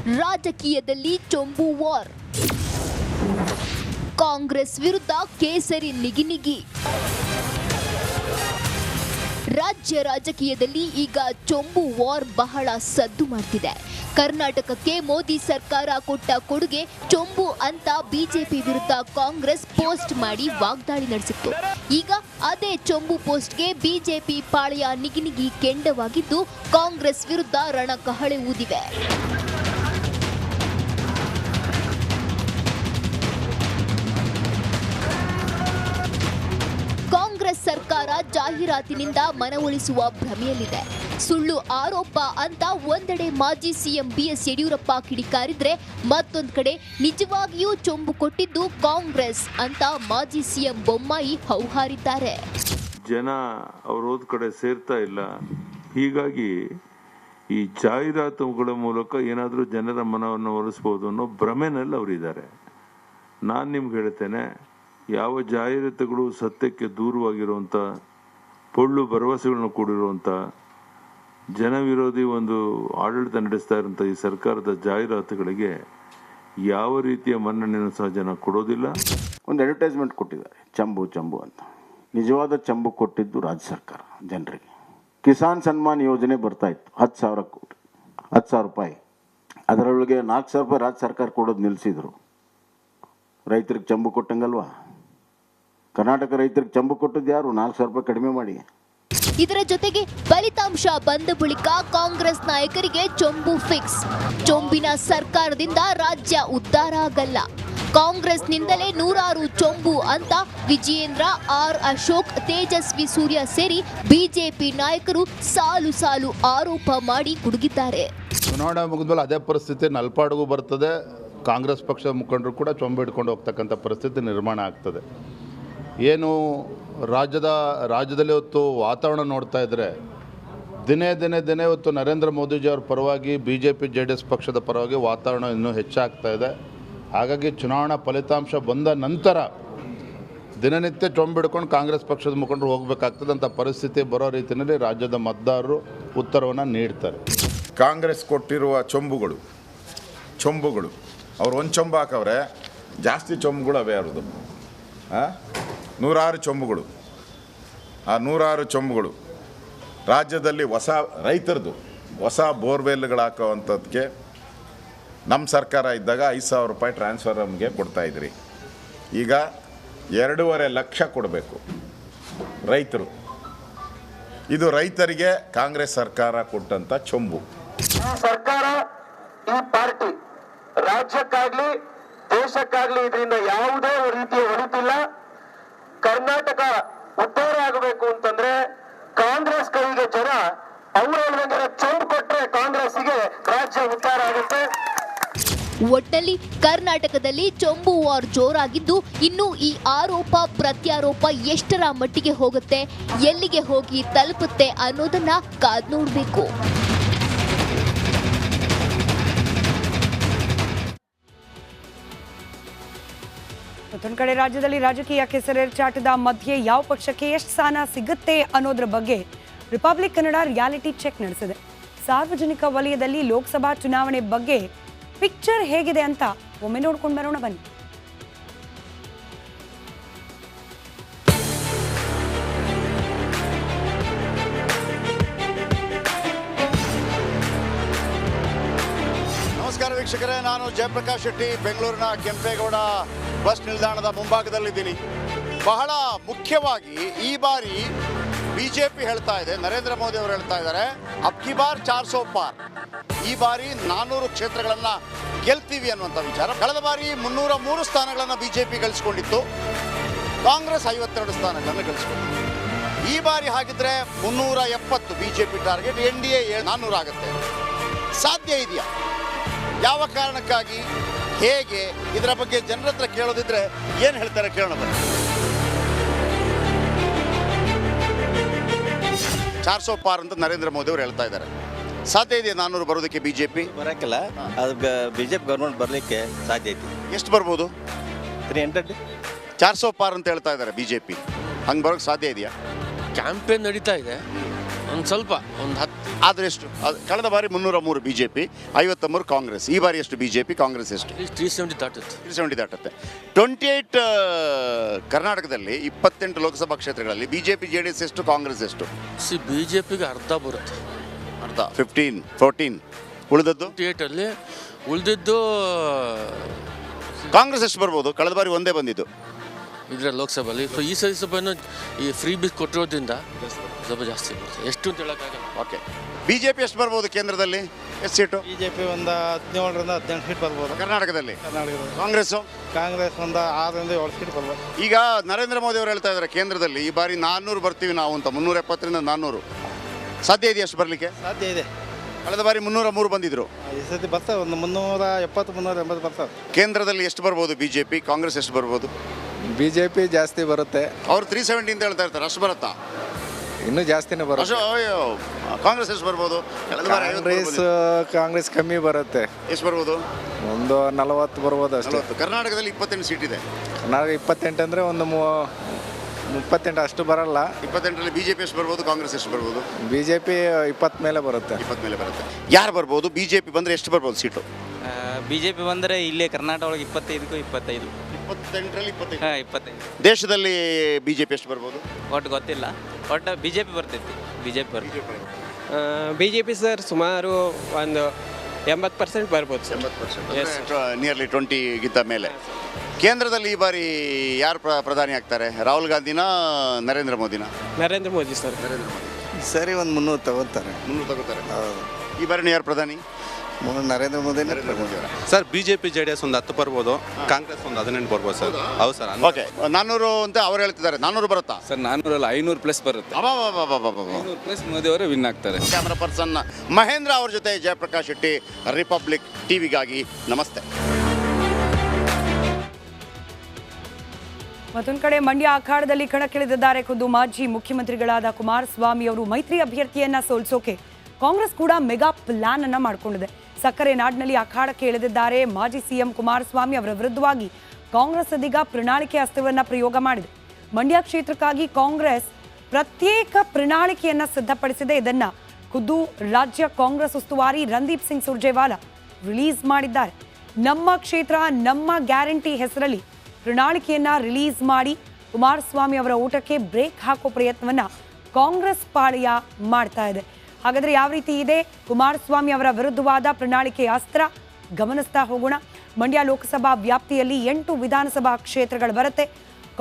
ರಾಜಕೀಯದಲ್ಲಿ ಚೊಂಬು ವಾರ್. ಕಾಂಗ್ರೆಸ್ ವಿರುದ್ಧ ಕೇಸರಿ ನಿಗಿನಿಗಿ. ರಾಜ್ಯ ರಾಜಕೀಯದಲ್ಲಿ ಈಗ ಚೊಂಬು ವಾರ್ ಬಹಳ ಸದ್ದು ಮಾಡ್ತಿದೆ. ಕರ್ನಾಟಕಕ್ಕೆ ಮೋದಿ ಸರ್ಕಾರ ಕೊಟ್ಟ ಕೊಡುಗೆ ಚೊಂಬು ಅಂತ ಬಿಜೆಪಿ ವಿರುದ್ಧ ಕಾಂಗ್ರೆಸ್ ಪೋಸ್ಟ್ ಮಾಡಿ ವಾಗ್ದಾಳಿ ನಡೆಸಿತ್ತು. ಈಗ ಅದೇ ಚೊಂಬು ಪೋಸ್ಟ್ಗೆ ಬಿಜೆಪಿ ಪಾಳೆಯ ನಿಗಿನಿಗಿ ಕೆಂಡವಾಗಿದ್ದು ಕಾಂಗ್ರೆಸ್ ವಿರುದ್ಧ ರಣಕಹಳೆ ಊದಿವೆ. ಕಾಂಗ್ರೆಸ್ ಸರ್ಕಾರ ಜಾಹೀರಾತಿನಿಂದ ಮನವೊಲಿಸುವ ಭ್ರಮೆಯಲ್ಲಿದೆ. ಸುಳ್ಳು ಆರೋಪ ಅಂತ ಒಂದೆಡೆ ಮಾಜಿ ಸಿಎಂ BS ಯಡಿಯೂರಪ್ಪ ಕಿಡಿಕಾರಿದ್ರೆ ಮತ್ತೊಂದು ಕಡೆ ನಿಜವಾಗಿಯೂ ಚೊಂಬು ಕೊಟ್ಟಿದ್ದು ಕಾಂಗ್ರೆಸ್ ಅಂತ ಮಾಜಿ ಸಿಎಂ ಬೊಮ್ಮಾಯಿ ಹೌಹಾರಿದ್ದಾರೆ. ಜನ ಅವರೋದ್ ಕಡೆ ಸೇರ್ತಾ ಇಲ್ಲ. ಹೀಗಾಗಿ ಈ ಜಾಹೀರಾತುಗಳ ಮೂಲಕ ಏನಾದರೂ ಜನರ ಮನವನ್ನು ಒಲಿಸಬಹುದು ಅನ್ನೋ ಭ್ರಮೆನಲ್ಲಿ ಅವರಿದ್ದಾರೆ. ನಾನು ನಿಮ್ಗೆ ಹೇಳ್ತೇನೆ, ಯಾವ ಜಾಹೀರಾತುಗಳು ಸತ್ಯಕ್ಕೆ ದೂರವಾಗಿರುವಂಥ ಪೊಳ್ಳು ಭರವಸೆಗಳನ್ನು ಕೂಡಿರುವಂಥ ಜನವಿರೋಧಿ ಒಂದು ಆಡಳಿತ ನಡೆಸ್ತಾ ಇರುವಂಥ ಈ ಸರ್ಕಾರದ ಜಾಹೀರಾತುಗಳಿಗೆ ಯಾವ ರೀತಿಯ ಮನ್ನಣೆಯನ್ನು ಸಹ ಜನ ಕೊಡೋದಿಲ್ಲ. ಒಂದು ಅಡ್ವರ್ಟೈಸ್ಮೆಂಟ್ ಕೊಟ್ಟಿದ್ದಾರೆ, ಚಂಬು ಚಂಬು ಅಂತ. ನಿಜವಾದ ಚಂಬು ಕೊಟ್ಟಿದ್ದು ರಾಜ್ಯ ಸರ್ಕಾರ ಜನರಿಗೆ. ಕಿಸಾನ್ ಸನ್ಮಾನ್ ಯೋಜನೆ ಬರ್ತಾ ಇತ್ತು, 10,000 ಕೋಟಿ, 10,000 ರೂಪಾಯಿ. ಅದರೊಳಗೆ 4,000 ರೂಪಾಯಿ ರಾಜ್ಯ ಸರ್ಕಾರ ಕೊಡೋದು ನಿಲ್ಲಿಸಿದ್ರು. ರೈತರಿಗೆ ಚಂಬು ಕೊಟ್ಟಂಗಲ್ವಾ? ಕರ್ನಾಟಕ ರೈತರಿಗೆ ಚಂಬು ಕೊಟ್ಟದ್ದು ಯಾರು? 4,000 ರೂಪಾಯಿ ಕಡಿಮೆ ಮಾಡಿ. ಇದರ ಜೊತೆಗೆ ಫಲಿತಾಂಶ ಬಂದ ಬಳಿಕ ಕಾಂಗ್ರೆಸ್ ನಾಯಕರಿಗೆ ಚೊಂಬು ಫಿಕ್ಸ್. ಚೊಂಬಿನ ಸರ್ಕಾರದಿಂದ ರಾಜ್ಯ ಉದ್ಧಾರ ಆಗಲ್ಲ, ಕಾಂಗ್ರೆಸ್ನಿಂದಲೇ ನೂರಾರು ಚೊಂಬು ಅಂತ ವಿಜಯೇಂದ್ರ, ಆರ್ ಅಶೋಕ್, ತೇಜಸ್ವಿ ಸೂರ್ಯ ಸೇರಿ ಬಿಜೆಪಿ ನಾಯಕರು ಸಾಲು ಸಾಲು ಆರೋಪ ಮಾಡಿ ಗುಡುಗಿದ್ದಾರೆ. ಚುನಾವಣೆ ಮುಗಿದ್ಮೇಲೆ ಅದೇ ಪರಿಸ್ಥಿತಿ ನಲ್ಪಾಡಿಗೂ ಬರ್ತದೆ. ಕಾಂಗ್ರೆಸ್ ಪಕ್ಷದ ಮುಖಂಡರು ಕೂಡ ಚೊಂಬು ಹಿಡ್ಕೊಂಡು ಹೋಗ್ತಕ್ಕಂಥ ಪರಿಸ್ಥಿತಿ ನಿರ್ಮಾಣ ಆಗ್ತದೆ. ಏನು ರಾಜ್ಯದಲ್ಲಿ ಇವತ್ತು ವಾತಾವರಣ ನೋಡ್ತಾ ಇದ್ದರೆ ದಿನೇ ಇವತ್ತು ನರೇಂದ್ರ ಮೋದಿಜಿಯವ್ರ ಪರವಾಗಿ BJP JDS ಪಕ್ಷದ ಪರವಾಗಿ ವಾತಾವರಣ ಇನ್ನೂ ಹೆಚ್ಚಾಗ್ತಾ ಇದೆ. ಹಾಗಾಗಿ ಚುನಾವಣಾ ಫಲಿತಾಂಶ ಬಂದ ನಂತರ ದಿನನಿತ್ಯ ಚೊಂಬು ಹಿಡ್ಕೊಂಡು ಕಾಂಗ್ರೆಸ್ ಪಕ್ಷದ ಮುಖಂಡರು ಹೋಗಬೇಕಾಗ್ತದೆ ಅಂತ ಪರಿಸ್ಥಿತಿ ಬರೋ ರೀತಿಯಲ್ಲಿ ರಾಜ್ಯದ ಮತದಾರರು ಉತ್ತರವನ್ನು ನೀಡ್ತಾರೆ. ಕಾಂಗ್ರೆಸ್ ಕೊಟ್ಟಿರುವ ಚೊಂಬುಗಳು ಅವ್ರು ಒಂದು ಚೊಂಬು ಹಾಕವ್ರೆ, ಜಾಸ್ತಿ ಚೊಂಬುಗಳು ಅವೇ ಅವ್ರದ್ದು. ನೂರಾರು ಚೊಂಬುಗಳು. ಆ 100 ಚೊಂಬುಗಳು ರಾಜ್ಯದಲ್ಲಿ ರೈತರದು ಹೊಸ ಬೋರ್ವೆಲ್ಗಳು ಹಾಕೋವಂಥದ್ದಕ್ಕೆ ನಮ್ಮ ಸರ್ಕಾರ ಇದ್ದಾಗ 5,000 ರೂಪಾಯಿ ಟ್ರಾನ್ಸ್ಫಾರ್ಮರ್ಗೆ ಕೊಡ್ತಾಯಿದ್ರಿ. ಈಗ 2.5 ಲಕ್ಷ ಕೊಡಬೇಕು ರೈತರು. ಇದು ರೈತರಿಗೆ ಕಾಂಗ್ರೆಸ್ ಸರ್ಕಾರ ಕೊಟ್ಟಂಥ ಚೊಂಬು. ಸರ್ಕಾರ, ಈ ಪಾರ್ಟಿ ರಾಜ್ಯಕ್ಕಾಗ್ಲಿ ದೇಶಕ್ಕಾಗ್ಲಿ ಇದರಿಂದ ಯಾವುದೇ ರೀತಿಯ ಹೊರತಿಲ್ಲ. ಕರ್ನಾಟಕ ಉದ್ಧಾರ ಆಗಬೇಕು ಅಂತಂದ್ರೆ ಕಾಂಗ್ರೆಸ್ ಕೈಗೆ ಜನ ಅವರ ಚೊಂಬು ಕೊಟ್ಟರೆ ಕಾಂಗ್ರೆಸ್ಗೆ ರಾಜ್ಯ ಉದ್ಧಾರ ಆಗುತ್ತೆ. ಒಟ್ಟಲ್ಲಿ ಕರ್ನಾಟಕದಲ್ಲಿ ಚೊಂಬು ವಾರ್ ಜೋರಾಗಿದ್ದು ಇನ್ನು ಈ ಆರೋಪ ಪ್ರತ್ಯಾರೋಪ ಎಷ್ಟರ ಮಟ್ಟಿಗೆ ಹೋಗುತ್ತೆ, ಎಲ್ಲಿಗೆ ಹೋಗಿ ತಲುಪುತ್ತೆ ಅನ್ನೋದನ್ನ ಕಾದ್ ನೋಡಬೇಕು. ಮತ್ತೊಂದು ಕಡೆ ರಾಜ್ಯದಲ್ಲಿ ರಾಜಕೀಯ ಕೆಸರೆರಚಾಟದ ಮಧ್ಯೆ ಯಾವ ಪಕ್ಷಕ್ಕೆ ಎಷ್ಟು ಸ್ಥಾನ ಸಿಗುತ್ತೆ ಅನ್ನೋದ್ರ ಬಗ್ಗೆ ರಿಪಬ್ಲಿಕ್ ಕನ್ನಡ ರಿಯಾಲಿಟಿ ಚೆಕ್ ನಡೆಸಿದೆ. ಸಾರ್ವಜನಿಕ ವಲಯದಲ್ಲಿ ಲೋಕಸಭಾ ಚುನಾವಣೆ ಬಗ್ಗೆ ಪಿಕ್ಚರ್ ಹೇಗಿದೆ ಅಂತ ಒಮ್ಮೆ ನೋಡ್ಕೊಂಡು ಬರೋಣ ಬನ್ನಿ. ನಮಸ್ಕಾರ ವೀಕ್ಷಕರೇ, ನಾನು ಜಯಪ್ರಕಾಶ್ ಶೆಟ್ಟಿ, ಬೆಂಗಳೂರಿನ ಕೆಂಪೇಗೌಡ ಬಸ್ ನಿಲ್ದಾಣದ ಮುಂಭಾಗದಲ್ಲಿದ್ದೀನಿ. ಬಹಳ ಮುಖ್ಯವಾಗಿ ಈ ಬಾರಿ BJP ಹೇಳ್ತಾ ಇದೆ, ನರೇಂದ್ರ ಮೋದಿ ಅವರು ಹೇಳ್ತಾ ಇದ್ದಾರೆ, ಅಬ್ ಕಿ ಬಾರ್ 400 ಪಾರ್. ಈ ಬಾರಿ 400 ಕ್ಷೇತ್ರಗಳನ್ನು ಗೆಲ್ತೀವಿ ಅನ್ನುವಂಥ ವಿಚಾರ. ಕಳೆದ ಬಾರಿ 303 ಸ್ಥಾನಗಳನ್ನು BJP ಗಳಿಸ್ಕೊಂಡಿತ್ತು, ಕಾಂಗ್ರೆಸ್ 52 ಸ್ಥಾನಗಳನ್ನು ಗಳಿಸ್ಕೊಂಡಿತ್ತು. ಈ ಬಾರಿ ಹಾಗಿದ್ರೆ 370 BJP ಟಾರ್ಗೆಟ್, NDA 400 ಆಗುತ್ತೆ. ಸಾಧ್ಯ ಇದೆಯಾ? ಯಾವ ಕಾರಣಕ್ಕಾಗಿ, ಹೇಗೆ, ಇದರ ಬಗ್ಗೆ ಜನರ ಹತ್ರ ಕೇಳೋದಿದ್ರೆ ಏನು ಹೇಳ್ತಾರೆ ಕೇಳೋಣ ಬನ್ನಿ. 400 ಪಾರ್ ಅಂತ ನರೇಂದ್ರ ಮೋದಿ ಅವರು ಹೇಳ್ತಾ ಇದ್ದಾರೆ. ಸಾಧ್ಯ ಇದೆಯಾ 400 ಬರೋದಕ್ಕೆ? BJP ಬರೋಕ್ಕಿಲ್ಲ, ಅದು BJP ಗೌರ್ಮೆಂಟ್ ಬರಲಿಕ್ಕೆ ಸಾಧ್ಯ ಐತಿ. ಎಷ್ಟು ಬರ್ಬೋದು? 300. 400 ಪಾರ್ ಅಂತ ಹೇಳ್ತಾ ಇದ್ದಾರೆ BJP. ಹಂಗೆ ಬರೋಕ್ಕೆ ಸಾಧ್ಯ ಇದೆಯಾ? ಕ್ಯಾಂಪೇನ್ ನಡೀತಾ ಇದೆ, ಒಂದು ಸ್ವಲ್ಪ ಒಂದು 10. ಆದರೆ ಎಷ್ಟು? ಕಳೆದ ಬಾರಿ 303 BJP, 53 ಕಾಂಗ್ರೆಸ್. ಈ ಬಾರಿ ಎಷ್ಟು BJP, ಕಾಂಗ್ರೆಸ್ ಎಷ್ಟು? 370 ದಾಟುತ್ತೆ. 370 ದಾಟುತ್ತೆ. 28 ಕರ್ನಾಟಕದಲ್ಲಿ 28 ಲೋಕಸಭಾ ಕ್ಷೇತ್ರಗಳಲ್ಲಿ BJP JDS ಎಷ್ಟು, ಕಾಂಗ್ರೆಸ್ ಎಷ್ಟು? BJPಗೆ ಅರ್ಧ ಬರುತ್ತೆ. ಅರ್ಧ 15, 14. ಉಳಿದದ್ದು 28ಅಲ್ಲಿ ಉಳಿದಿದ್ದು ಕಾಂಗ್ರೆಸ್ ಎಷ್ಟು ಬರ್ಬೋದು? ಕಳೆದ ಬಾರಿ ಒಂದೇ ಬಂದಿದ್ದು ಇದರ ಲೋಕಸಭೆಯಲ್ಲಿ. ಈ ಸರಿ ಸ್ವಲ್ಪ ಈ ಫ್ರೀ ಬೀಸ್ ಕೊಟ್ಟಿರೋದ್ರಿಂದ ಸ್ವಲ್ಪ ಜಾಸ್ತಿ ಬರುತ್ತೆ. ಎಷ್ಟು ಅಂತ ಹೇಳೋಕ್ಕಾಗಲ್ಲ. ಓಕೆ. BJP ಎಷ್ಟು ಬರ್ಬೋದು ಕೇಂದ್ರದಲ್ಲಿ? ಎಷ್ಟು ಸೀಟು? BJP ಒಂದು 17ರಿಂದ 18 ಸೀಟ್ ಬರ್ಬೋದು ಕರ್ನಾಟಕದಲ್ಲಿ. ಕಾಂಗ್ರೆಸ್ಸು ಒಂದು 6ರಿಂದ 7 ಸೀಟ್ ಬರ್ಬೋದು. ಈಗ ನರೇಂದ್ರ ಮೋದಿ ಅವರು ಹೇಳ್ತಾ ಇದ್ದಾರೆ ಕೇಂದ್ರದಲ್ಲಿ ಈ ಬಾರಿ 400 ಬರ್ತೀವಿ ನಾವು ಅಂತ. 370ರಿಂದ 400 ಸಾಧ್ಯ ಇದೆ? ಎಷ್ಟು ಬರಲಿಕ್ಕೆ ಸಾಧ್ಯ ಇದೆ. ಕಳೆದ ಬಾರಿ 303 ಬಂದಿದ್ರು. ಈ ಸತಿ ಬರ್ತಾರೆ ಒಂದು 370, 380 ಬರ್ತಾರೆ. ಕೇಂದ್ರದಲ್ಲಿ ಎಷ್ಟು ಬರ್ಬೋದು BJP, ಕಾಂಗ್ರೆಸ್ ಎಷ್ಟು ಬರ್ಬೋದು? BJP ಜಾಸ್ತಿ ಬರುತ್ತೆ. ಅವ್ರು 370 ಅಂತ ಹೇಳ್ತಾ ಇರ್ತಾರೆ. ಅಷ್ಟು ಬರುತ್ತಾ? ಇನ್ನೂ ಜಾಸ್ತಿನೇ ಬರುತ್ತೆ. ಕಾಂಗ್ರೆಸ್ ಎಷ್ಟು ಬರ್ಬೋದು? ಕಾಂಗ್ರೆಸ್ ಕಮ್ಮಿ ಬರುತ್ತೆ. ಎಷ್ಟು ಬರ್ಬೋದು? ಒಂದು 40 ಬರ್ಬೋದು ಅಷ್ಟೇ. ಕರ್ನಾಟಕದಲ್ಲಿ 28 ಸೀಟ್ ಇದೆ. ಕರ್ನಾಟಕ 28 ಅಂದರೆ ಒಂದು 38 ಅಷ್ಟು ಬರಲ್ಲ. 28ರಲ್ಲಿ BJP ಎಷ್ಟು ಬರ್ಬೋದು, ಕಾಂಗ್ರೆಸ್ ಎಷ್ಟು ಬರ್ಬೋದು? BJP 20 ಮೇಲೆ ಬರುತ್ತೆ. 20 ಮೇಲೆ ಬರುತ್ತೆ. ಯಾರು ಬರ್ಬೋದು? BJP ಬಂದರೆ ಎಷ್ಟು ಬರ್ಬೋದು ಸೀಟು? BJP ಬಂದರೆ ಇಲ್ಲೇ ಕರ್ನಾಟಕ ಒಳಗೆ 25ಕ್ಕೂ 25. 28ರಲ್ಲಿ 25. 25. ದೇಶದಲ್ಲಿ BJP ಎಷ್ಟು ಬರ್ಬೋದು? ಒಟ್ಟು ಗೊತ್ತಿಲ್ಲ. ಒಟ್ಟು BJP ಬರ್ತೈತಿ. BJP ಬರ್ತೈತಿ. BJP ಸರ್ ಸುಮಾರು ಒಂದು 80% ಬರ್ಬೋದು ಸರ್. 80%. ನಿಯರ್ಲಿ 20ಗಿಂತ ಮೇಲೆ. ಕೇಂದ್ರದಲ್ಲಿ ಈ ಬಾರಿ ಯಾರು ಪ್ರಧಾನಿ ಆಗ್ತಾರೆ? ರಾಹುಲ್ ಗಾಂಧಿನ, ನರೇಂದ್ರ ಮೋದಿನ? ನರೇಂದ್ರ ಮೋದಿ ಸರ್. ನರೇಂದ್ರ ಮೋದಿ ಸರಿ, ಒಂದು 300 ತಗೋತಾರೆ. 300 ತಗೋತಾರೆ. ಈ ಬಾರಿನ ಯಾರು ಪ್ರಧಾನಿ? Narendra Modi. Sir BJP JDS ಒಂದು 10 ಬರ್ಬೋದು, ಕಾಂಗ್ರೆಸ್ ಒಂದು 18 ಬರ್ಬೋದು ಸರ್. ಹೌದು ಸರ್. ಓಕೆ. 400 ಅಂತ ಅವ್ರು ಹೇಳ್ತಿದ್ದಾರೆ. 400 ಬರುತ್ತಾ ಸರ್? 400 500+ ಬರುತ್ತೆ. 500+ ಮೋದಿ ಅವರು ವಿನ್ ಆಗ್ತಾರೆ. ಕ್ಯಾಮರಾ ಪರ್ಸನ್ ಮಹೇಂದ್ರ ಅವ್ರ ಜೊತೆ ಜಯಪ್ರಕಾಶ್ ಶೆಟ್ಟಿ, ರಿಪಬ್ಲಿಕ್ ಟಿವಿಗಾಗಿ ನಮಸ್ತೆ. ಮತ್ತೊಂದು ಕಡೆ ಮಂಡ್ಯ ಅಖಾಡದಲ್ಲಿ ಕಣಕ್ಕಿಳಿದಿದ್ದಾರೆ ಖುದ್ದು ಮಾಜಿ ಮುಖ್ಯಮಂತ್ರಿಗಳಾದ ಕುಮಾರಸ್ವಾಮಿ ಅವರು. ಮೈತ್ರಿ ಅಭ್ಯರ್ಥಿಯನ್ನ ಸೋಲಿಸೋಕೆ ಕಾಂಗ್ರೆಸ್ ಕೂಡ ಮೆಗಾ ಪ್ಲಾನ್ ಅನ್ನ ಮಾಡಿಕೊಂಡಿದೆ. ಸಕ್ಕರೆ ನಾಡಿನಲ್ಲಿ ಅಖಾಡಕ್ಕೆ ಇಳಿದಿದ್ದಾರೆ ಮಾಜಿ ಸಿಎಂ ಕುಮಾರಸ್ವಾಮಿ ಅವರ ವಿರುದ್ಧವಾಗಿ ಕಾಂಗ್ರೆಸ್ ಇದೀಗ ಪ್ರಣಾಳಿಕೆ ಅಸ್ತ್ರವನ್ನ ಪ್ರಯೋಗ ಮಾಡಿದೆ. ಮಂಡ್ಯ ಕ್ಷೇತ್ರಕ್ಕಾಗಿ ಕಾಂಗ್ರೆಸ್ ಪ್ರತ್ಯೇಕ ಪ್ರಣಾಳಿಕೆಯನ್ನ ಸಿದ್ಧಪಡಿಸಿದೆ. ಇದನ್ನ ಖುದ್ದು ರಾಜ್ಯ ಕಾಂಗ್ರೆಸ್ ಉಸ್ತುವಾರಿ ರಣದೀಪ್ ಸಿಂಗ್ ಸುರ್ಜೇವಾಲಾ ರಿಲೀಸ್ ಮಾಡಿದ್ದಾರೆ. ನಮ್ಮ ಕ್ಷೇತ್ರ ನಮ್ಮ ಗ್ಯಾರಂಟಿ ಹೆಸರಲ್ಲಿ ಪ್ರಣಾಳಿಕೆಯನ್ನ ರಿಲೀಸ್ ಮಾಡಿ ಕುಮಾರಸ್ವಾಮಿ ಅವರ ಓಟಕ್ಕೆ ಬ್ರೇಕ್ ಹಾಕೋ ಪ್ರಯತ್ನವನ್ನ ಕಾಂಗ್ರೆಸ್ ಪಾಳೆಯ ಮಾಡ್ತಾ ಇದೆ. ಹಾಗಾದ್ರೆ ಯಾವ ರೀತಿ ಇದೆ ಕುಮಾರಸ್ವಾಮಿ ಅವರ ವಿರುದ್ಧವಾದ ಪ್ರಣಾಳಿಕೆಯ ಅಸ್ತ್ರ? ಗಮನಿಸ್ತಾ ಹೋಗೋಣ. ಮಂಡ್ಯ ಲೋಕಸಭಾ ವ್ಯಾಪ್ತಿಯಲ್ಲಿ 8 ವಿಧಾನಸಭಾ ಕ್ಷೇತ್ರಗಳು ಬರುತ್ತೆ.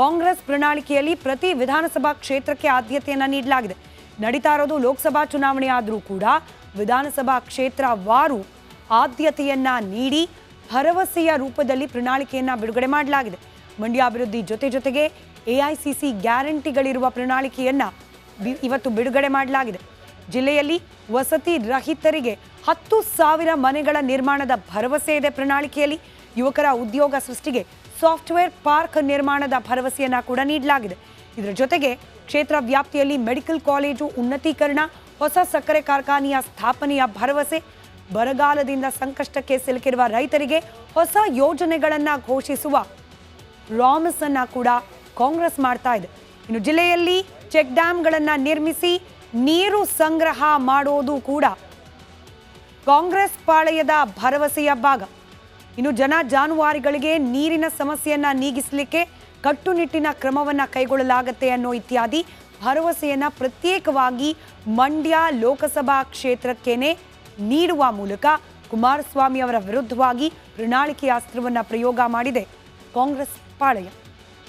ಕಾಂಗ್ರೆಸ್ ಪ್ರಣಾಳಿಕೆಯಲ್ಲಿ ಪ್ರತಿ ವಿಧಾನಸಭಾ ಕ್ಷೇತ್ರಕ್ಕೆ ಆದ್ಯತೆಯನ್ನ ನೀಡಲಾಗಿದೆ. ನಡೀತಾ ಇರೋದು ಲೋಕಸಭಾ ಚುನಾವಣೆ ಆದರೂ ಕೂಡ ವಿಧಾನಸಭಾ ಕ್ಷೇತ್ರವಾರು ಆದ್ಯತೆಯನ್ನ ನೀಡಿ ಭರವಸೆಯ ರೂಪದಲ್ಲಿ ಪ್ರಣಾಳಿಕೆಯನ್ನ ಬಿಡುಗಡೆ ಮಾಡಲಾಗಿದೆ. ಮಂಡ್ಯ ಅಭಿವೃದ್ಧಿ ಜೊತೆಗೆ AICC ಗ್ಯಾರಂಟಿಗಳಿರುವ ಪ್ರಣಾಳಿಕೆಯನ್ನ ಇವತ್ತು ಬಿಡುಗಡೆ ಮಾಡಲಾಗಿದೆ. ಜಿಲ್ಲೆಯಲ್ಲಿ ವಸತಿ ರಹಿತರಿಗೆ 10,000 ಮನೆಗಳ ನಿರ್ಮಾಣದ ಭರವಸೆ ಇದೆ ಪ್ರಣಾಳಿಕೆಯಲ್ಲಿ. ಯುವಕರ ಉದ್ಯೋಗ ಸೃಷ್ಟಿಗೆ ಸಾಫ್ಟ್ವೇರ್ ಪಾರ್ಕ್ ನಿರ್ಮಾಣದ ಭರವಸೆಯನ್ನ ಕೂಡ ನೀಡಲಾಗಿದೆ. ಇದರ ಜೊತೆಗೆ ಕ್ಷೇತ್ರ ವ್ಯಾಪ್ತಿಯಲ್ಲಿ ಮೆಡಿಕಲ್ ಕಾಲೇಜು ಉನ್ನತೀಕರಣ, ಹೊಸ ಸಕ್ಕರೆ ಕಾರ್ಖಾನೆಯ ಸ್ಥಾಪನೆಯ ಭರವಸೆ, ಬರಗಾಲದಿಂದ ಸಂಕಷ್ಟಕ್ಕೆ ಸಿಲುಕಿರುವ ರೈತರಿಗೆ ಹೊಸ ಯೋಜನೆಗಳನ್ನ ಘೋಷಿಸುವ ಪ್ರಾಮಿಸ್ ಅನ್ನ ಕೂಡ ಕಾಂಗ್ರೆಸ್ ಮಾಡ್ತಾ ಇದೆ. ಇನ್ನು ಜಿಲ್ಲೆಯಲ್ಲಿ ಚೆಕ್ ಡ್ಯಾಂಗಳನ್ನ ನಿರ್ಮಿಸಿ ನೀರು ಸಂಗ್ರಹ ಮಾಡೋದು ಕೂಡ ಕಾಂಗ್ರೆಸ್ ಪಾಳೆಯದ ಭರವಸೆಯ ಭಾಗ. ಇನ್ನು ಜಾನುವಾರುಗಳಿಗೆ ನೀರಿನ ಸಮಸ್ಯೆಯನ್ನ ನೀಗಿಸಲಿಕ್ಕೆ ಕಟ್ಟುನಿಟ್ಟಿನ ಕ್ರಮವನ್ನ ಕೈಗೊಳ್ಳಲಾಗುತ್ತೆ ಅನ್ನೋ ಇತ್ಯಾದಿ ಭರವಸೆಯನ್ನ ಪ್ರತ್ಯೇಕವಾಗಿ ಮಂಡ್ಯ ಲೋಕಸಭಾ ಕ್ಷೇತ್ರಕ್ಕೇನೆ ನೀಡುವ ಮೂಲಕ ಕುಮಾರಸ್ವಾಮಿ ಅವರ ವಿರುದ್ಧವಾಗಿ ಪ್ರಣಾಳಿಕೆಯ ಅಸ್ತ್ರವನ್ನ ಪ್ರಯೋಗ ಮಾಡಿದೆ ಕಾಂಗ್ರೆಸ್ ಪಾಳೆಯ.